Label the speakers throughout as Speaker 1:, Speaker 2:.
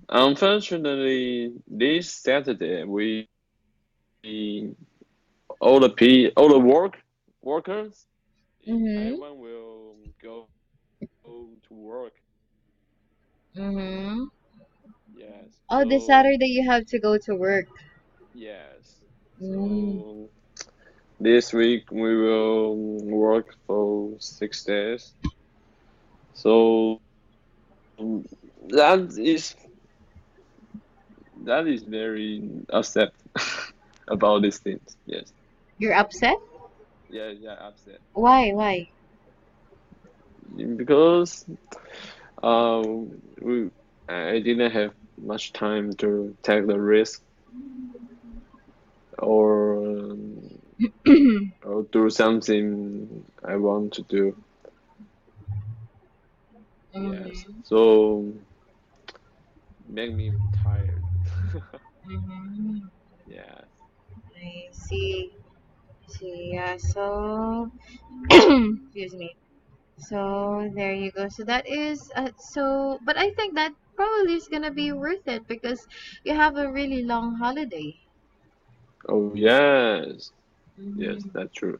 Speaker 1: Unfortunately, this Saturday all the workers in
Speaker 2: Mm-hmm.
Speaker 1: Taiwan will go to work.
Speaker 2: Mm-hmm.
Speaker 1: Yes.
Speaker 2: Oh, this
Speaker 1: So
Speaker 2: Saturday you have to go to work.
Speaker 1: yes.
Speaker 2: Mm.
Speaker 1: So this week we will work for 6 days. So that is that is very upset about these things. Yes.
Speaker 2: You're upset?
Speaker 1: Yeah, yeah, upset.
Speaker 2: Why? Why?
Speaker 1: Because we I didn't have much time to take the risk or or do something I want to do. Yes.
Speaker 2: Mm-hmm.
Speaker 1: So make me tired.
Speaker 2: Mm-hmm.
Speaker 1: Yes.
Speaker 2: I see. See, yeah, so excuse me. So there you go. So that is but I think that probably is gonna be worth it because you have a really long holiday.
Speaker 1: Oh yes. Yes,
Speaker 2: Hmm.
Speaker 1: that's true.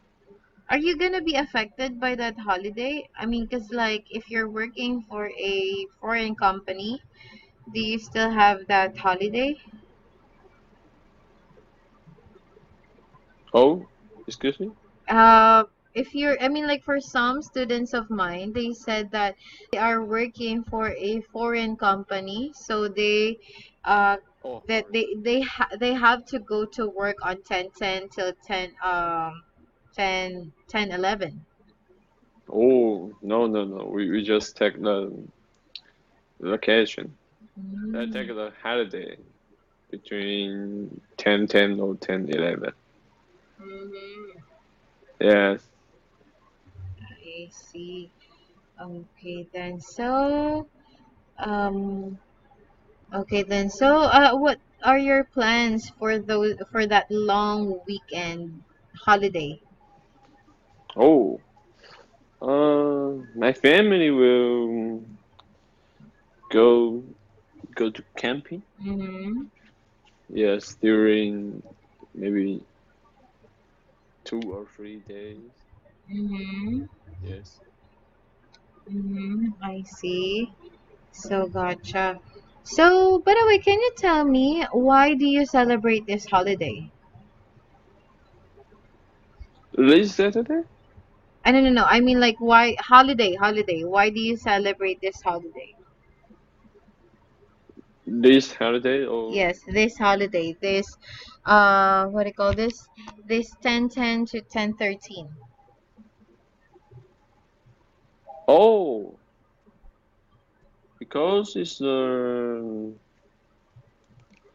Speaker 2: Are you gonna be affected by that holiday? I mean, cause like if you're working for a foreign company, do you still have that holiday?
Speaker 1: Oh, excuse me?
Speaker 2: Uh, if you're, I mean, like for some students of mine, they said that they are working for a foreign company, so uh,
Speaker 1: Oh,
Speaker 2: that they have to go to work on 10:10 till 10:11.
Speaker 1: oh no. We just take the vacation. Take
Speaker 2: Mm.
Speaker 1: the holiday between 10:10 or 10:11.
Speaker 2: Mm-hmm.
Speaker 1: Yes.
Speaker 2: I see. Okay then. Um, what are your plans for that long weekend holiday?
Speaker 1: Oh, my family will go go to camping.
Speaker 2: Mm-hmm.
Speaker 1: Yes, during maybe 2 or 3 days.
Speaker 2: Mm-hmm.
Speaker 1: Yes.
Speaker 2: Mm-hmm. I see. So gotcha. So, by the way, can you tell me why do you celebrate this holiday?
Speaker 1: This Saturday?
Speaker 2: I don't know. I mean, like, why holiday? Why do you celebrate this holiday?
Speaker 1: This holiday or
Speaker 2: Yes, this holiday. What do you call this? This 10:10 to 10:13.
Speaker 1: oh, because it's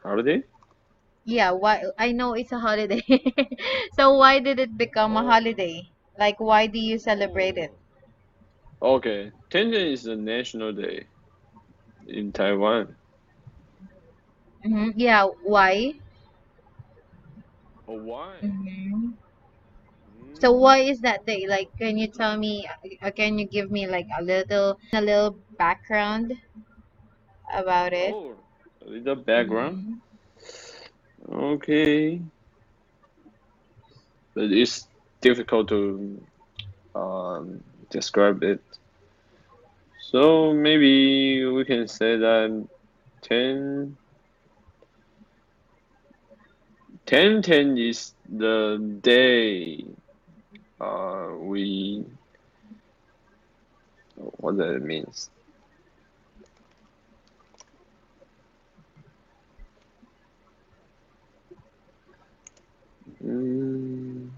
Speaker 1: holiday?
Speaker 2: Yeah, why I know it's a holiday. So why did it become a
Speaker 1: Oh,
Speaker 2: holiday? Like why do you celebrate it?
Speaker 1: oh. Okay. Tencent is a national day in Taiwan.
Speaker 2: Hmm. Yeah, why?
Speaker 1: Oh, why?
Speaker 2: Hmm. So
Speaker 1: Mm.
Speaker 2: why is that day? Like, can you tell me? Can you give me like a little background about it?
Speaker 1: Oh, a little background.
Speaker 2: Hmm.
Speaker 1: Okay, but it's difficult to describe it. So maybe we can say that 10, 10 is the day we what that means. Mm,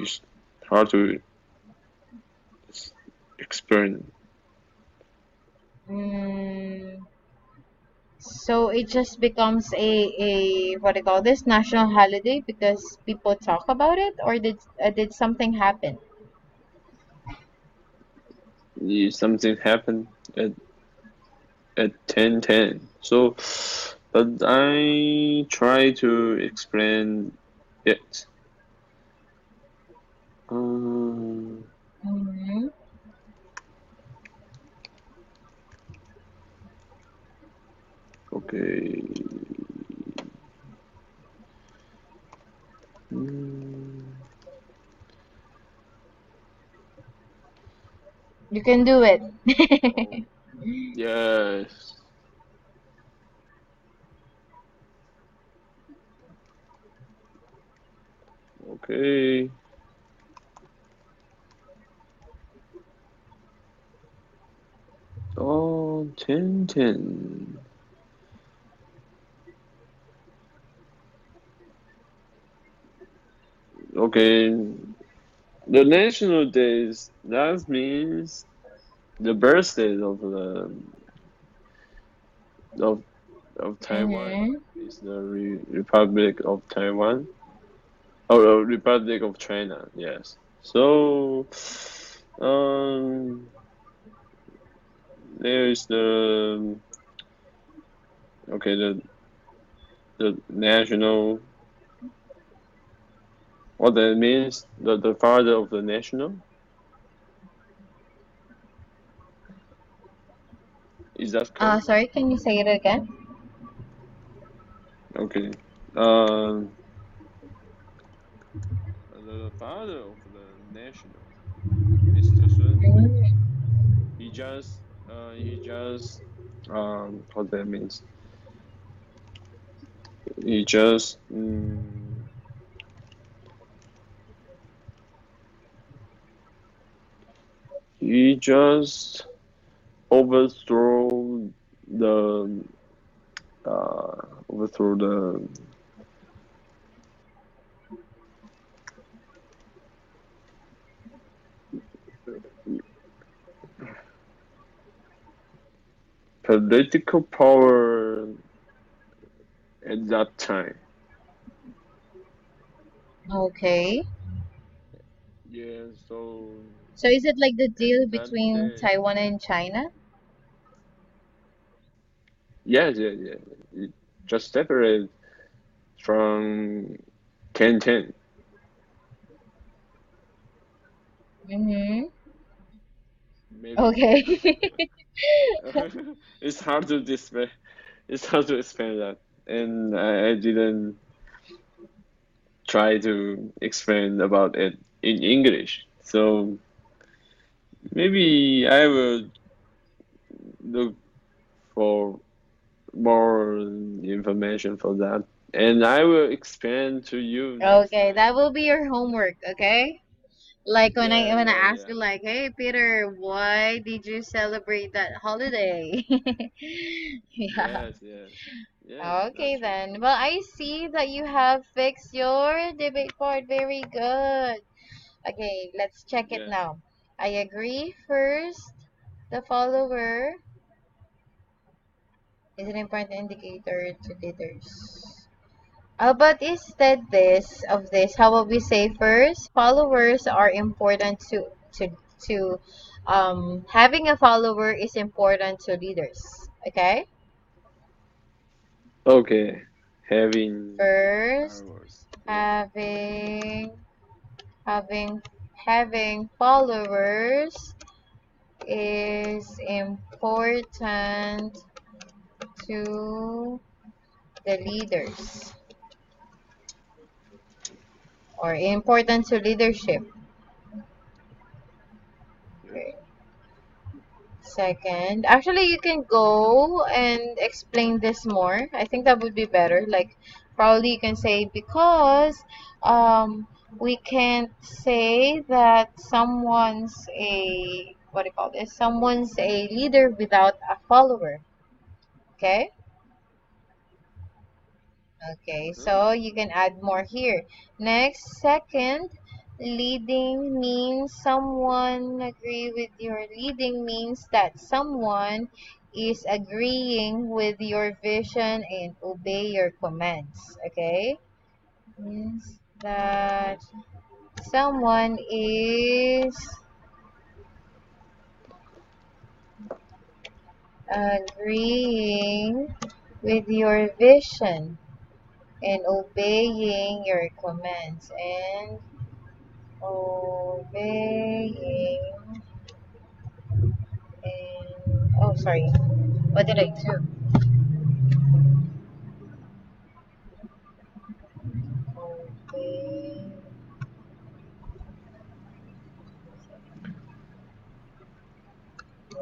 Speaker 1: it's hard to explain.
Speaker 2: Mm, so it just becomes a what do you call this national holiday because people talk about it, or did something happen?
Speaker 1: If something happened at 10:10. So, but I try to explain it. Um,
Speaker 2: Hmm.
Speaker 1: Okay. Mm,
Speaker 2: You can do it.
Speaker 1: oh, yes. Okay. Oh, 10, 10. Okay. The national days, that means the birthday of of Taiwan
Speaker 2: Mm-hmm.
Speaker 1: is the Republic of Taiwan. Oh, Republic of China, yes. So, um, there is okay, the national, what that means, the father of the national, is that correct?
Speaker 2: Sorry, can you say it again?
Speaker 1: Okay. Um, the father of the national, Mr. Sun,
Speaker 2: Mm.
Speaker 1: he just, what that means, he just, he just overthrow the overthrow the political power at that time.
Speaker 2: Okay.
Speaker 1: Yeah, so
Speaker 2: So is it like the
Speaker 1: at
Speaker 2: deal
Speaker 1: that
Speaker 2: between
Speaker 1: day,
Speaker 2: Taiwan and China?
Speaker 1: yes, yeah, yeah, it just separate from Canton.
Speaker 2: Mm-hmm.
Speaker 1: Maybe
Speaker 2: Okay.
Speaker 1: it's hard to display. It's hard to explain that, and I didn't try to explain about it in English. So maybe I will look for more information for that, and I will explain to you next
Speaker 2: Okay,
Speaker 1: time.
Speaker 2: that will be your homework, okay? Like when I
Speaker 1: Yeah,
Speaker 2: when I
Speaker 1: yeah,
Speaker 2: ask
Speaker 1: yeah.
Speaker 2: you like, "Hey Peter, why did you celebrate that holiday?" Yeah.
Speaker 1: Yes, yes, yes.
Speaker 2: Okay
Speaker 1: That's right.
Speaker 2: then. Well, I see that you have fixed your debate board. Very good. Okay, let's check it
Speaker 1: Yes.
Speaker 2: now. I agree first. The follower is an important indicator to leaders. But instead how will we say first? Followers are important to having a follower is important to leaders. Okay?
Speaker 1: Okay. Having
Speaker 2: First,
Speaker 1: hours. Yes.
Speaker 2: having having having followers is important to the leaders or important to leadership.
Speaker 1: Yes.
Speaker 2: Okay. Second, actually, you can go and explain this more. I think that would be better. Like, probably you can say because we can't say that someone's a what do you call this? Someone's a leader without a follower. Okay. Okay,
Speaker 1: Uh-huh.
Speaker 2: so you can add more here. Next, second, leading means someone agree with your leading means that someone is agreeing with your vision and obey your commands. Okay? Means that
Speaker 1: Yes.
Speaker 2: someone is agreeing with your vision and obeying your commands and obeying and oh sorry, what did I do?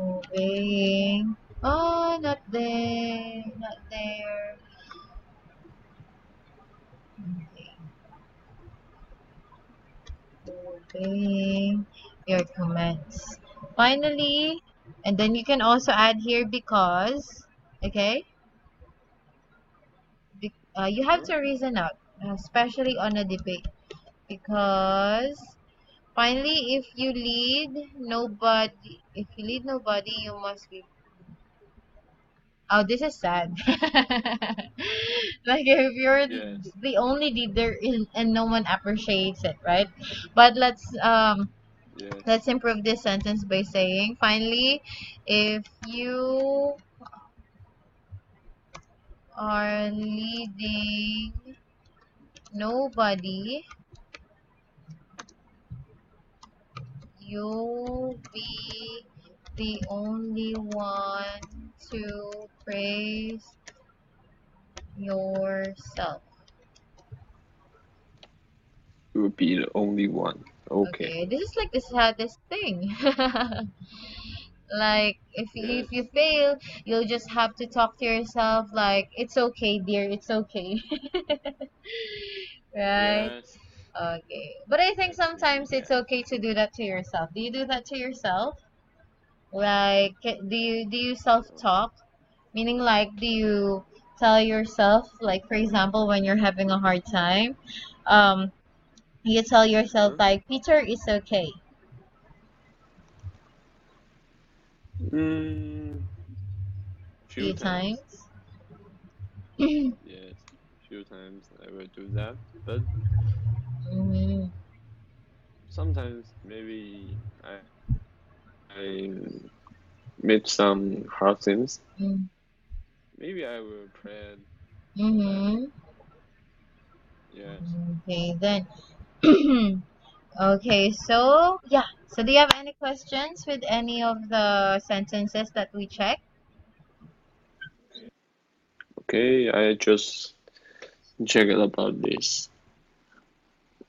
Speaker 2: Obeying. Oh, not there. Not there. Obeying your commands. Finally, and then you can also add here because, okay? You have
Speaker 1: Uh-huh.
Speaker 2: to reason out, especially on a debate. Because finally, if you lead nobody, you must be. Oh, this is sad. Like if you're
Speaker 1: Yes.
Speaker 2: the only leader and no one appreciates it, right? But
Speaker 1: Yes.
Speaker 2: let's improve this sentence by saying finally, if you are leading nobody, you'll be the only one to praise yourself.
Speaker 1: You will be the only one. Okay.
Speaker 2: Okay, this is like the saddest thing. Like if you
Speaker 1: Yes.
Speaker 2: fail, you'll just have to talk to yourself like it's okay, dear, it's okay. Right?
Speaker 1: Yes.
Speaker 2: Okay. But I think
Speaker 1: That's really
Speaker 2: sometimes it's
Speaker 1: bad.
Speaker 2: okay to do that to yourself. Do you do that to yourself? Like do you
Speaker 1: Uh,
Speaker 2: self-talk? Meaning like do you tell yourself like for example when you're having a hard time, um you tell yourself
Speaker 1: uh-huh.
Speaker 2: like Peter is okay.
Speaker 1: Mm, few
Speaker 2: Few
Speaker 1: times.
Speaker 2: times.
Speaker 1: Yes. Few times I will do that. But
Speaker 2: Mm-hmm.
Speaker 1: sometimes maybe I meet some hard things. Maybe I will pray for that.
Speaker 2: Mm-hmm.
Speaker 1: Yes.
Speaker 2: Okay, then. Okay, so yeah. So do you have any questions with any of the sentences that we checked?
Speaker 1: Okay, I just checked about this.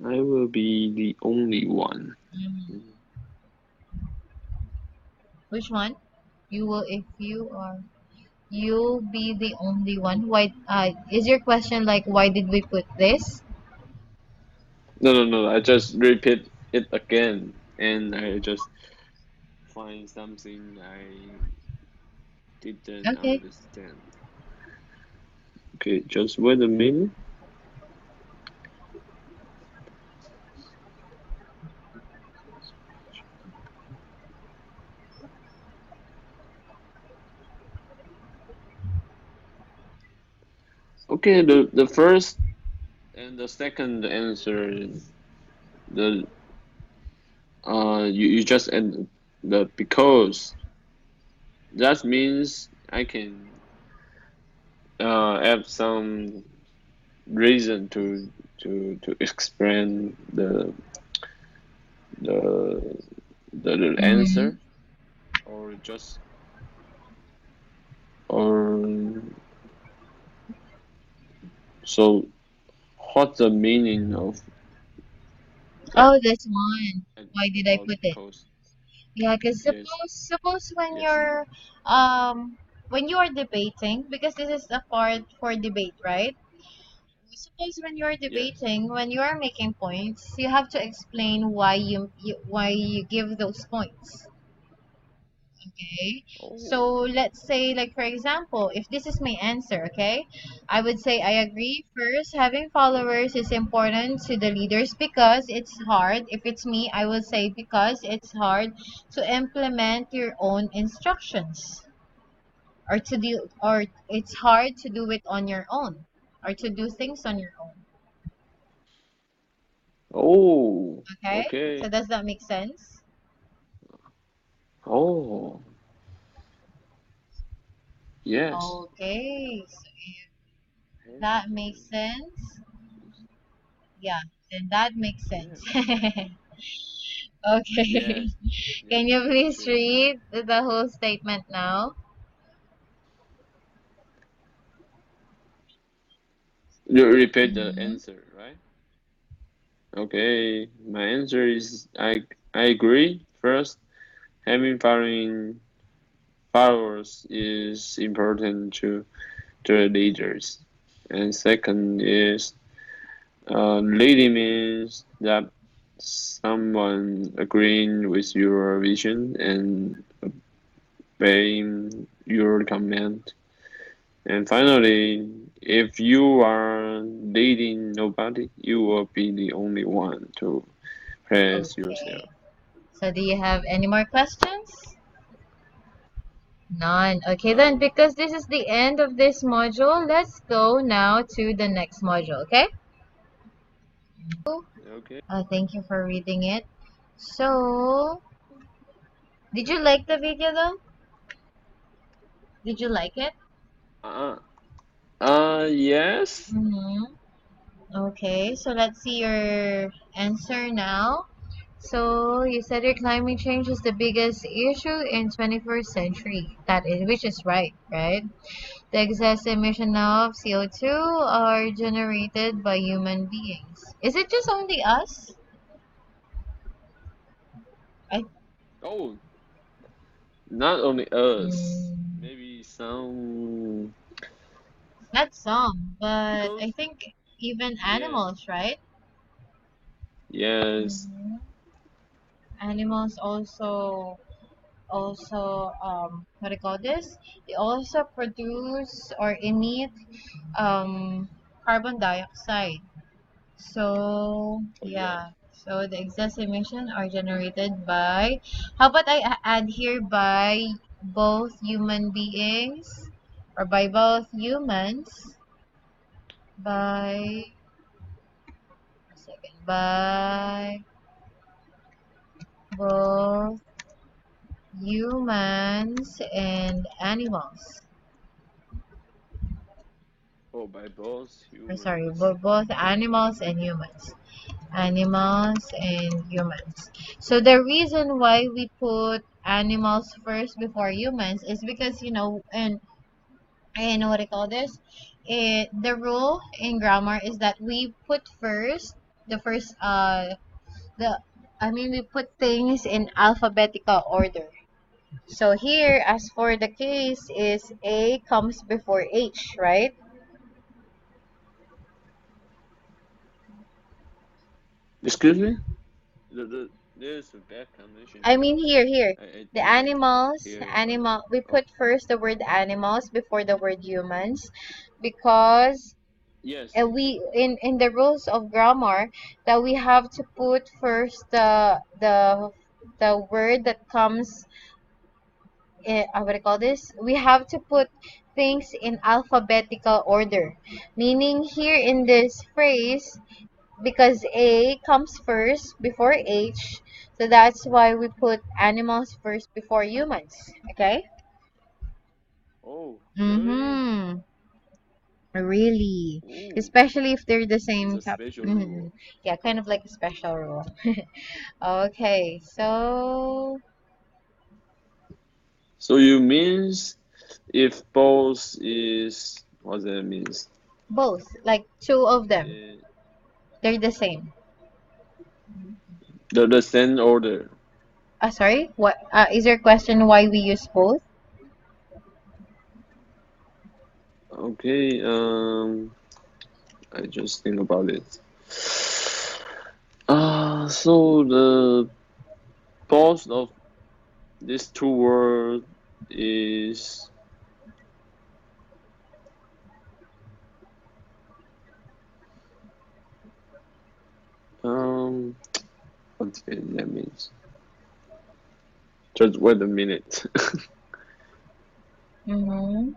Speaker 1: I will be the only one.
Speaker 2: Mhm.
Speaker 1: Mm.
Speaker 2: Which one? You will if you are you'll be the only one. Why is your question like why did we put this?
Speaker 1: No, no, no. I just repeat it again, and I just find something I didn't
Speaker 2: Okay.
Speaker 1: understand. Okay, just wait a minute. Okay, the first and the second answer, the you just add the because. That means I can add some reason to explain the the
Speaker 2: Mm-hmm.
Speaker 1: answer, or just or so what's the meaning of that
Speaker 2: Oh, this one. Why did I
Speaker 1: about
Speaker 2: put it?
Speaker 1: because?
Speaker 2: Yeah, because
Speaker 1: Yes,
Speaker 2: suppose
Speaker 1: yes,
Speaker 2: when you are debating, because this is a part for debate, right? Suppose when you're
Speaker 1: yes.
Speaker 2: debating, when you are making points, you have to explain why you give those points. Okay. So
Speaker 1: Oh,
Speaker 2: let's say, like for example, if this is my answer, okay, I would say I agree. First, having followers is important to the leaders because it's hard. If it's me, I would say because it's hard to implement your own instructions or it's hard to do it on your own or to do things on your own.
Speaker 1: oh,
Speaker 2: Okay? So
Speaker 1: okay.
Speaker 2: does that make sense?
Speaker 1: Oh, yes.
Speaker 2: Okay. So if
Speaker 1: Having
Speaker 2: that makes
Speaker 1: fun.
Speaker 2: sense, yeah, then that makes sense.
Speaker 1: Yes,
Speaker 2: Okay.
Speaker 1: yes,
Speaker 2: Can
Speaker 1: yes.
Speaker 2: you please
Speaker 1: True.
Speaker 2: read the whole statement now?
Speaker 1: You repeat the
Speaker 2: Mm-hmm.
Speaker 1: answer, right? Okay, my answer is I agree. First, having following followers is important to the leaders. And second is leading means that someone agreeing with your vision and obeying your command. And finally, if you are leading nobody, you will be the only one to praise yourself.
Speaker 2: Okay. So do you have any more questions? None. Okay, then
Speaker 1: No.
Speaker 2: because this is the end of this module, let's go now to the next module, okay?
Speaker 1: Okay.
Speaker 2: Thank you for reading it. So, did you like the video though? Did you like it?
Speaker 1: Uh, yes.
Speaker 2: Mm-hmm. Okay, so let's see your answer now. So you said your climate change is the biggest issue in 21st century. That is, which is right, right? The excess emission of CO2 are generated by human beings. Is it just only us? I
Speaker 1: Oh, not only us.
Speaker 2: mm,
Speaker 1: Maybe some
Speaker 2: not some, but
Speaker 1: because
Speaker 2: I think even
Speaker 1: yeah,
Speaker 2: animals, right?
Speaker 1: yes.
Speaker 2: hmm Animals also what do you call this? They also produce or emit carbon dioxide. So
Speaker 1: Oh yes.
Speaker 2: yeah, so the excess emission are generated by, how about I add here, by both human beings, or by both humans, by a second, by both humans and animals.
Speaker 1: Oh, by both
Speaker 2: Or sorry,
Speaker 1: humans.
Speaker 2: both animals and humans. Animals and humans. So the reason why we put animals first before humans is because, and what do you call this? The rule in grammar is that we put first the first the I mean we put things in alphabetical order. So here, as for the case, is A comes before H, right?
Speaker 1: Excuse me? There's a bad connection
Speaker 2: I
Speaker 1: here.
Speaker 2: mean here,
Speaker 1: I
Speaker 2: the
Speaker 1: didn't
Speaker 2: animals,
Speaker 1: hear what.
Speaker 2: animal. We
Speaker 1: Oh,
Speaker 2: put first the word animals before the word humans, because
Speaker 1: yes.
Speaker 2: we in the rules of grammar that we have to put first the word that comes. What do you call this? We have to put things in alphabetical order, meaning here in this phrase, because A comes first before H, so that's why we put animals first before humans. Okay?
Speaker 1: Oh, really?
Speaker 2: Mm-hmm. Really.
Speaker 1: Oh,
Speaker 2: Especially if they're the
Speaker 1: it's
Speaker 2: same
Speaker 1: a
Speaker 2: type.
Speaker 1: special
Speaker 2: Mm-hmm.
Speaker 1: rule.
Speaker 2: Yeah, kind of like a special rule. Okay, so
Speaker 1: So you means if both is what that means?
Speaker 2: both, like two of them,
Speaker 1: Uh,
Speaker 2: they're the same.
Speaker 1: the same order.
Speaker 2: Sorry, what is your question why we use both?
Speaker 1: Okay. I just think about it. So the both of these two words is um what that means? Just wait a minute.
Speaker 2: Mm-hmm.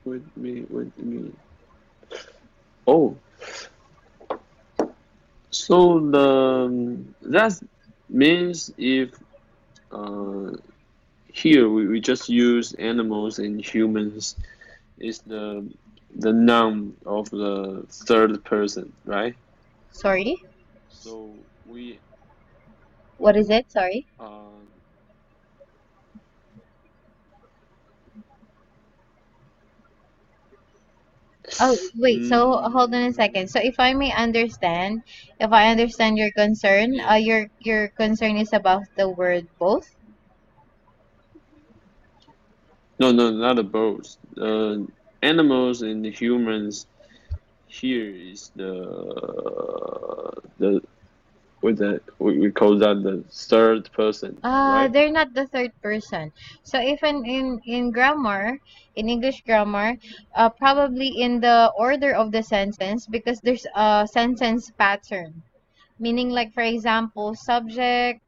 Speaker 1: Wait me. Oh, so that means if uh here we just use animals and humans is the noun of the third person, right?
Speaker 2: Sorry,
Speaker 1: So we
Speaker 2: what is it? Sorry.
Speaker 1: uh
Speaker 2: Oh, wait. So hold on a
Speaker 1: Mm,
Speaker 2: second. So if I understand your concern,
Speaker 1: yeah.
Speaker 2: your concern is about the word both.
Speaker 1: No, no, not the both. Animals and humans here is the with the we call that the third person, right?
Speaker 2: They're not the third person. So if in grammar, in English grammar, probably in the order of the sentence because there's a sentence pattern. Meaning like for example, subject,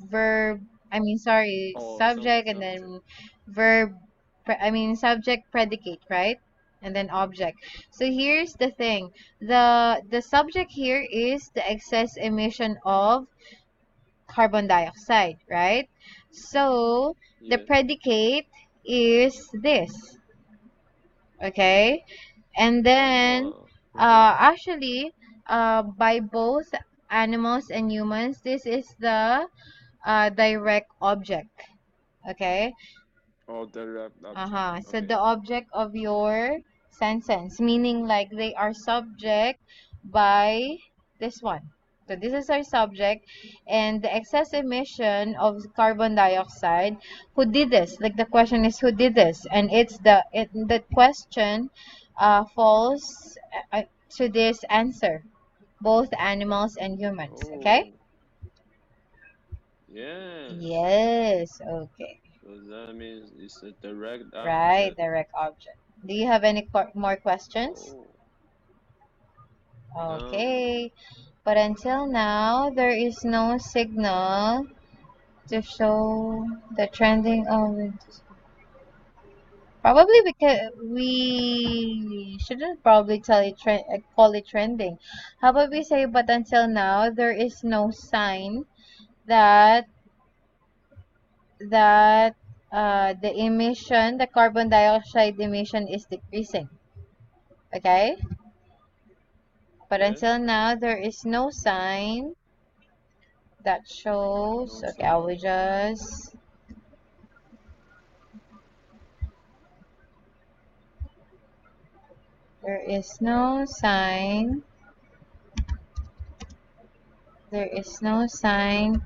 Speaker 2: verb,
Speaker 1: Oh,
Speaker 2: subject and
Speaker 1: subject.
Speaker 2: then verb, subject, predicate, right? And then object. So here's the thing. The subject here is the excess emission of carbon dioxide, right? So the
Speaker 1: Yeah.
Speaker 2: predicate is this, okay? And then
Speaker 1: Oh. Uh-huh.
Speaker 2: actually by both animals and humans, this is the direct object, okay?
Speaker 1: Oh, direct object.
Speaker 2: Uh-huh. So
Speaker 1: Okay.
Speaker 2: the object of your sentence, meaning like they are subject by this one. So this is our subject, and the excess emission of carbon dioxide. Who did this? Like the question is who did this, and the question falls to this answer, both animals and humans. Okay.
Speaker 1: Oh, yes.
Speaker 2: Yes. Okay.
Speaker 1: So that means it's a direct
Speaker 2: Right.
Speaker 1: object.
Speaker 2: Direct object. Do you have any more questions?
Speaker 1: Oh. Um.
Speaker 2: Okay. But until now, there is no signal to show the trending of it. Probably because we shouldn't probably call it trending. How about we say, but until now, there is no sign that that the carbon dioxide emission is decreasing. Okay? But until
Speaker 1: Yes.
Speaker 2: now, there is no sign that shows.
Speaker 1: No
Speaker 2: Okay, I will
Speaker 1: sign.
Speaker 2: just. There is no sign. There is no sign.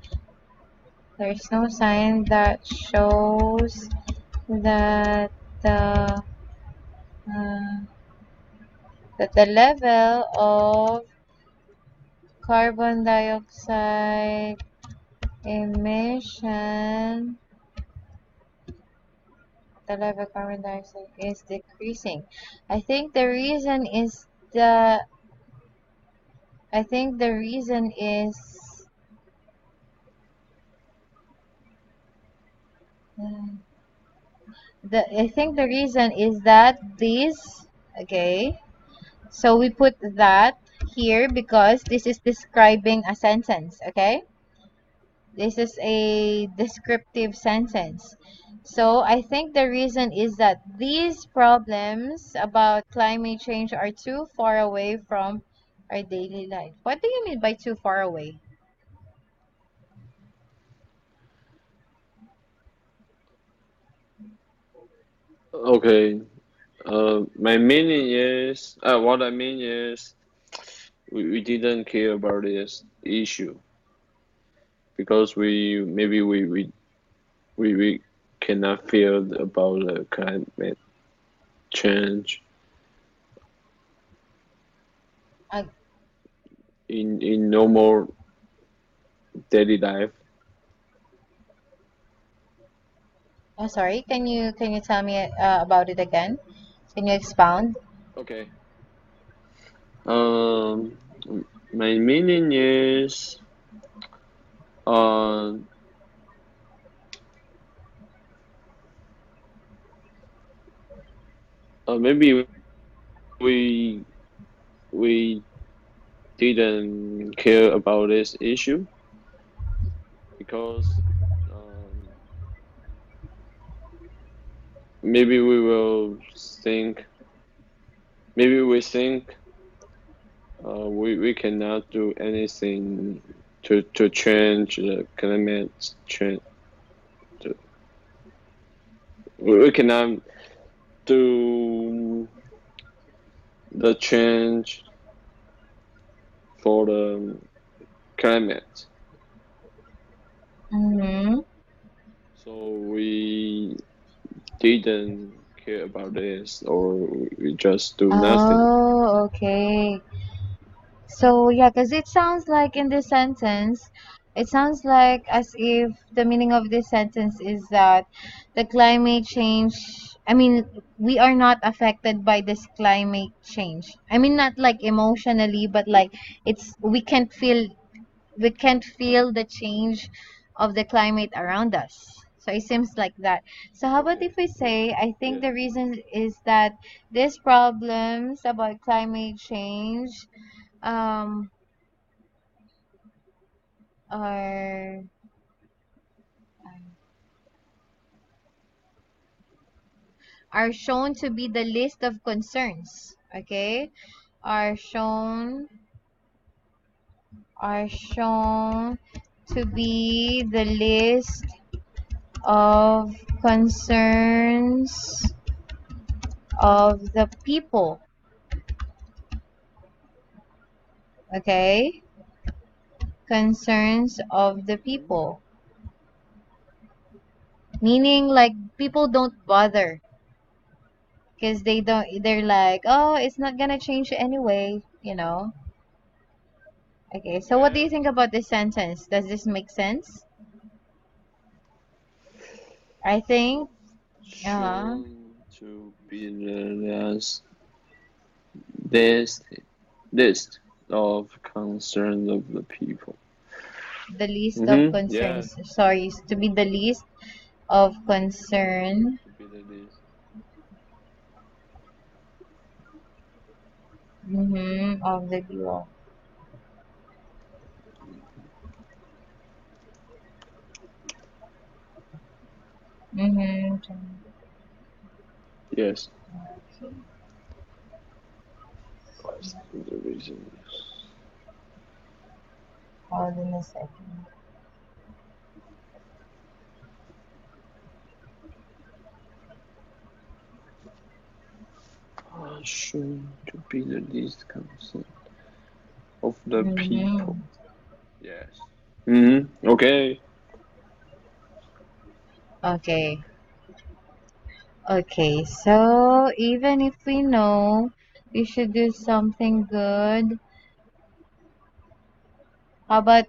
Speaker 2: There is no sign that shows that the uh, that the level of carbon dioxide emission, the level of carbon dioxide is decreasing. I think the reason is the I think the reason is uh, I think the reason is that this, okay. So we put that here because this is describing a sentence, okay? This is a descriptive sentence. So I think the reason is that these problems about climate change are too far away from our daily life. What do you mean by too far away?
Speaker 1: Okay. My meaning is, what I mean is, we didn't care about this issue because we cannot feel about the climate change
Speaker 2: Uh,
Speaker 1: in normal daily life.
Speaker 2: oh, sorry. Can you tell me about it again? Can you expound?
Speaker 1: Okay. Um, my meaning is, uh, maybe we we didn't care about this issue because um, maybe we will think maybe we think we cannot do anything to change the climate change. We cannot do the change for the climate.
Speaker 2: Mm-hmm.
Speaker 1: So we didn't care about this, or we just do nothing.
Speaker 2: Oh, okay. So yeah, because it sounds like in this sentence, it sounds like as if the meaning of this sentence is that the climate change, I mean, we are not affected by this climate change. I mean, not like emotionally, but like it's we can't feel the change of the climate around us. So it seems like that. So how about
Speaker 1: Okay.
Speaker 2: if we say, I think
Speaker 1: Yes.
Speaker 2: the reason is that these problems about climate change um are are shown to be the list of concerns. Okay, are shown are shown to be the list of concerns of the people. Okay, concerns of the
Speaker 1: Hmm.
Speaker 2: people, meaning like people don't bother because they're like, oh, it's not gonna change anyway. Okay, so what do you
Speaker 1: Yes.
Speaker 2: think about this sentence? Does this make sense? I think, uh,
Speaker 1: Shown to be the list list of concerns of the people.
Speaker 2: the list of
Speaker 1: Mm-hmm. Yeah.
Speaker 2: concerns, sorry, to be the list of concern
Speaker 1: To be the list.
Speaker 2: of the people. Mm-hmm.
Speaker 1: Yes. What's the reason?
Speaker 2: Hold on a second.
Speaker 1: Shown to be the least concern of the people.
Speaker 2: Mm-hmm.
Speaker 1: Yes. Mm-hmm. Okay.
Speaker 2: Okay. Okay, so even if we know we should do something good, how about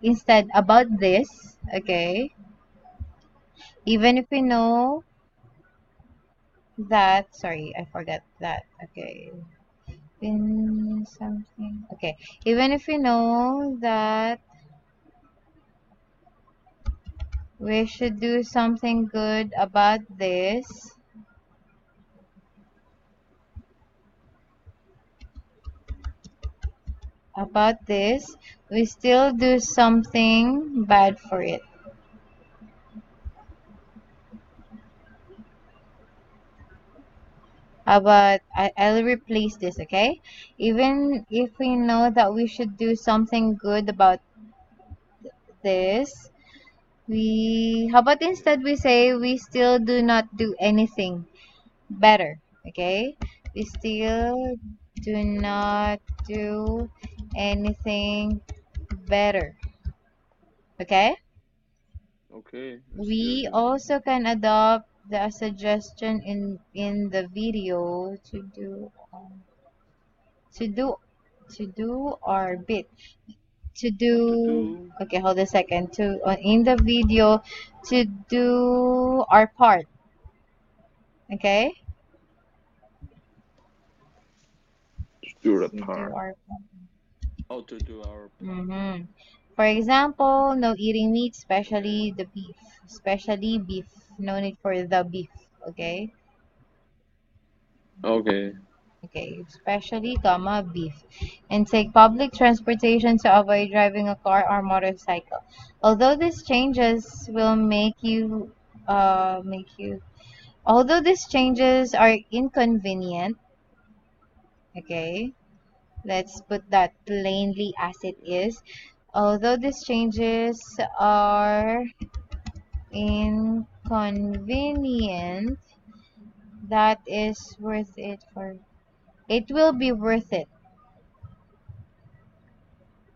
Speaker 2: instead about this? Okay, even if we know that, sorry, I forgot that. Okay, in something. Okay, even if we know that we should do something good about this, we still do something bad for it. But I'll replace this, okay? Even if we know that we should do something good about this, how about instead we say we still do not do anything better, okay? We still do not do anything better, okay?
Speaker 1: Okay. I still
Speaker 2: We
Speaker 1: do.
Speaker 2: also can adopt the suggestion in the video to do to do our bit to
Speaker 1: What to
Speaker 2: do
Speaker 1: do?
Speaker 2: okay, hold a second, to in the video to do our part, okay,
Speaker 1: To do the
Speaker 2: to do
Speaker 1: part.
Speaker 2: our part.
Speaker 1: How to do our part.
Speaker 2: For example, no eating meat,
Speaker 1: Okay.
Speaker 2: especially beef, no need for the beef, okay.
Speaker 1: Okay.
Speaker 2: Okay, especially comma beef, and take public transportation to avoid driving a car or motorcycle. Although these changes will make you although these changes are inconvenient, okay, let's put that plainly as it
Speaker 1: Yes.
Speaker 2: is. Although these changes are inconvenient, that is worth it for. It will be worth it.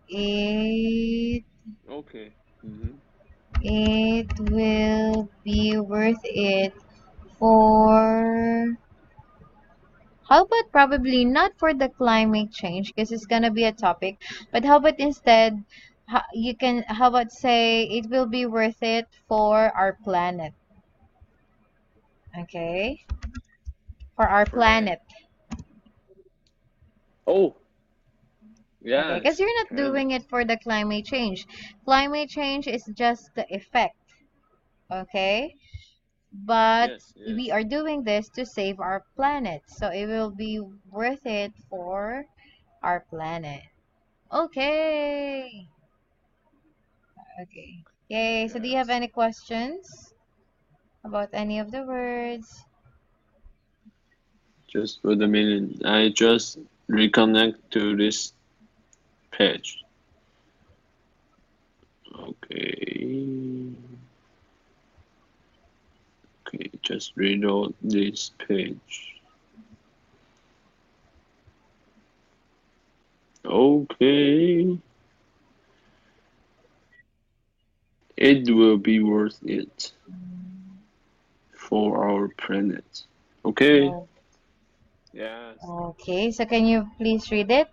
Speaker 2: It
Speaker 1: Okay. Mm-hmm.
Speaker 2: it will be worth it for, how about probably not for the climate change because it's gonna be a topic, but how about instead, you can, how about say it will be worth it for our planet. Okay, for our
Speaker 1: Planet.
Speaker 2: planet.
Speaker 1: Oh,
Speaker 2: Okay, because
Speaker 1: yes,
Speaker 2: you're not doing
Speaker 1: planet.
Speaker 2: it for the climate change. Climate change is just the effect. Okay, but
Speaker 1: Yes,
Speaker 2: we
Speaker 1: yes.
Speaker 2: are doing this to save our planet, so it will be worth it for our planet. Okay. Okay. Yay. So do you have
Speaker 1: Yes.
Speaker 2: any questions about any of the words?
Speaker 1: Just for the minute. I just reconnect to this page. Okay. Okay, just reload this page. Okay. It will be worth it for our planet. Okay.
Speaker 2: Oh,
Speaker 1: Yes.
Speaker 2: okay. So can you please read it?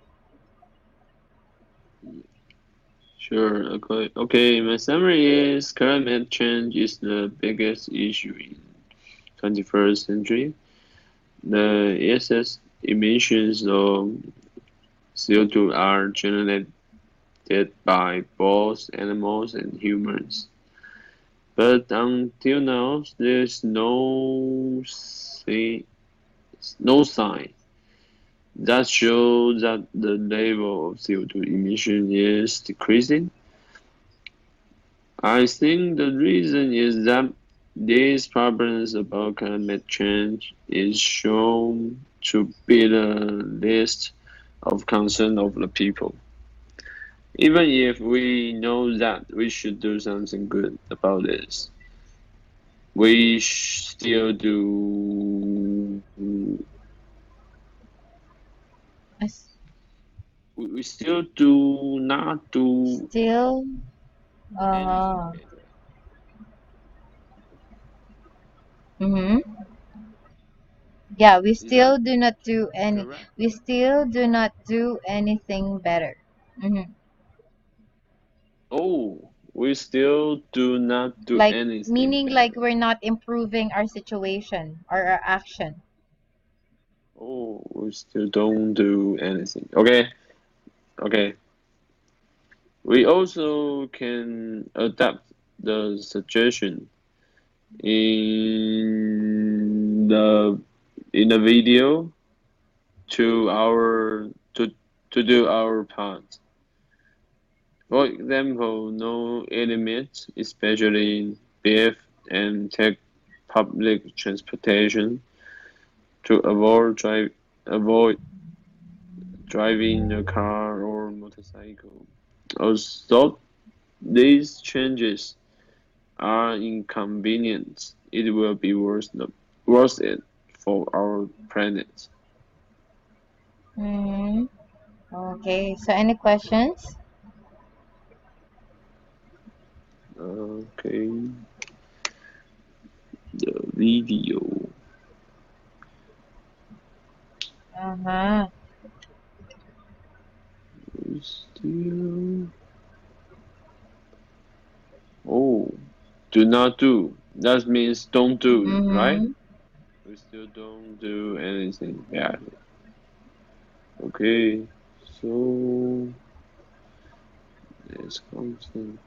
Speaker 1: Sure. Okay. Okay. My summary is climate change is the biggest issue in 21st century. The excess emissions of CO2 are generated by both animals and humans. But until now, there's no sign that shows that the level of CO2 emission is decreasing. I think the reason is that these problems about climate change is shown to be the list of concern of the people. Even if we know that we should do something good about this, we still do
Speaker 2: As-
Speaker 1: we still do not do
Speaker 2: Still,
Speaker 1: anything
Speaker 2: uh,
Speaker 1: better.
Speaker 2: mm-hmm. Yeah,
Speaker 1: Is that correct?
Speaker 2: we still do not do anything better. Mm-hmm.
Speaker 1: Oh, we still do not do
Speaker 2: Like,
Speaker 1: anything
Speaker 2: meaning like
Speaker 1: better.
Speaker 2: we're not improving our situation or our action.
Speaker 1: Oh, we still don't do anything. Okay, okay. We also can adapt the suggestion in the video to our to do our part. For example, no limits, especially in beef and take public transportation to avoid driving a car or motorcycle. Although these changes are inconvenient, it will be worth it for our planet.
Speaker 2: Mm-hmm. Okay, so any questions?
Speaker 1: Okay, the video
Speaker 2: Uh-huh.
Speaker 1: is still. Oh, do not do. That means don't do, right?
Speaker 2: Mm-hmm.
Speaker 1: We still don't do anything bad. Okay, so let's continue.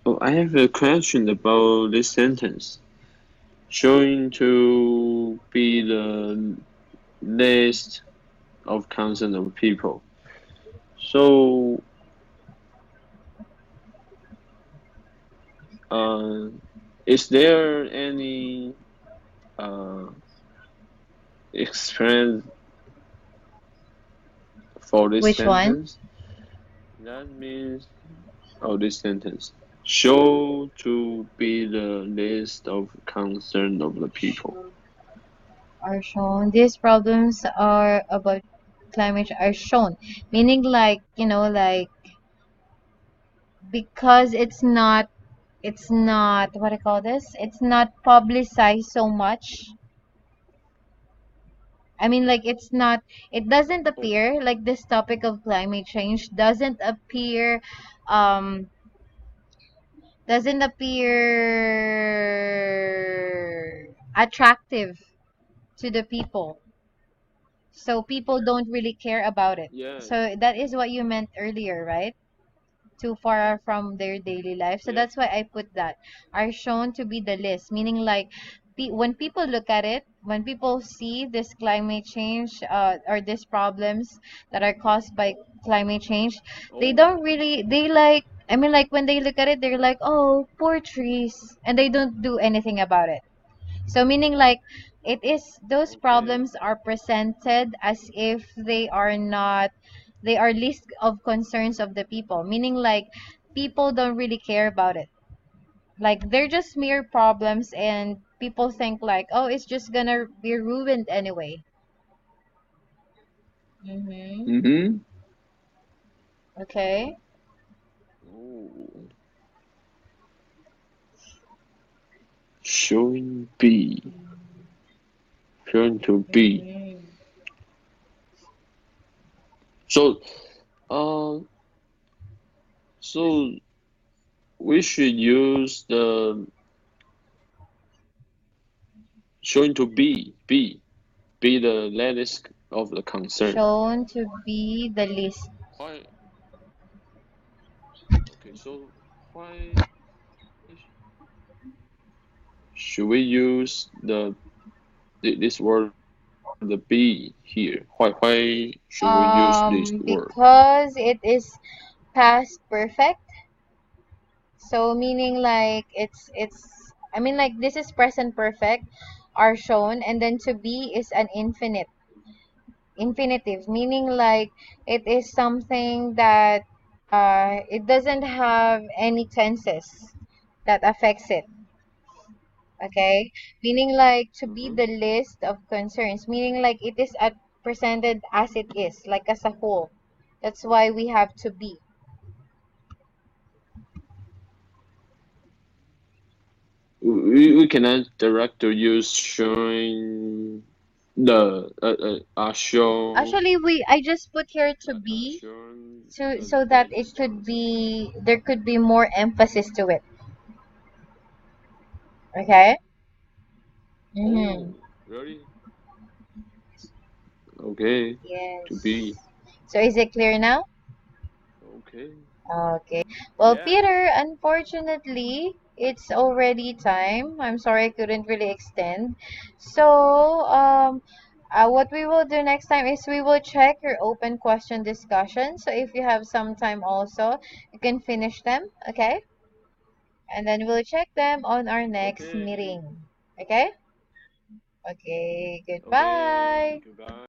Speaker 1: Oh, I have a question about this sentence. Showing to be the list of concern of people. So, uh, is there any uh, experience for this
Speaker 2: Which one?
Speaker 1: sentence? That means, oh, this sentence. Show to be the list of concern of the people.
Speaker 2: are shown. These problems are about climate are shown, meaning like like because it's not what I call this. It's not publicized so much. I mean, like it doesn't
Speaker 1: Oh,
Speaker 2: appear like this topic of climate change um, doesn't appear attractive to the people. So people don't really care about it.
Speaker 1: yes,
Speaker 2: So that is what you meant earlier, right? Too far from their daily life. So
Speaker 1: yes.
Speaker 2: that's why I put that are shown to be the list, meaning like when people look at it, when people see this climate change or these problems that are caused by climate change, they
Speaker 1: Oh,
Speaker 2: don't really they like I mean like when they look at it, they're like, "Oh, poor trees," and they don't do anything about it. So meaning like it is those
Speaker 1: okay.
Speaker 2: problems are presented as if they are list of concerns of the people. Meaning like people don't really care about it. Like they're just mere problems and people think like, oh, it's just gonna be ruined anyway. Mm-hmm.
Speaker 1: Mm-hmm.
Speaker 2: Okay.
Speaker 1: Oh, showing B, showing to B.
Speaker 2: Mm-hmm.
Speaker 1: So, uh, so we should use the showing to be the latest of the concern.
Speaker 2: Shown to be the list.
Speaker 1: Why? Okay, so why should we use this word the be here? Why should we use this word?
Speaker 2: Because it is past perfect. So meaning like it's I mean like this is present perfect are shown, and then to be is an infinitive, meaning like it is something that it doesn't have any tenses that affects it. Okay? Meaning like to be
Speaker 1: Uh-huh.
Speaker 2: the list of concerns, meaning like it is presented as it is, like as a whole. That's why we have to be.
Speaker 1: We cannot directly use showing the show
Speaker 2: Actually, we I just put here to be
Speaker 1: showing the
Speaker 2: so that it
Speaker 1: latest
Speaker 2: could
Speaker 1: concern.
Speaker 2: be there could be more emphasis to it. Okay? Mm-hmm.
Speaker 1: Oh, really? Okay, to
Speaker 2: Yes.
Speaker 1: be
Speaker 2: So is it clear now?
Speaker 1: okay.
Speaker 2: Okay. Well,
Speaker 1: Yes.
Speaker 2: Peter, unfortunately, it's already time. I'm sorry I couldn't really extend. So, what we will do next time is we will check your open question discussion. So if you have some time also, you can finish them, okay? And then we'll check them on our next
Speaker 1: Okay.
Speaker 2: meeting. Okay? Okay,
Speaker 1: Okay.
Speaker 2: goodbye.
Speaker 1: Goodbye.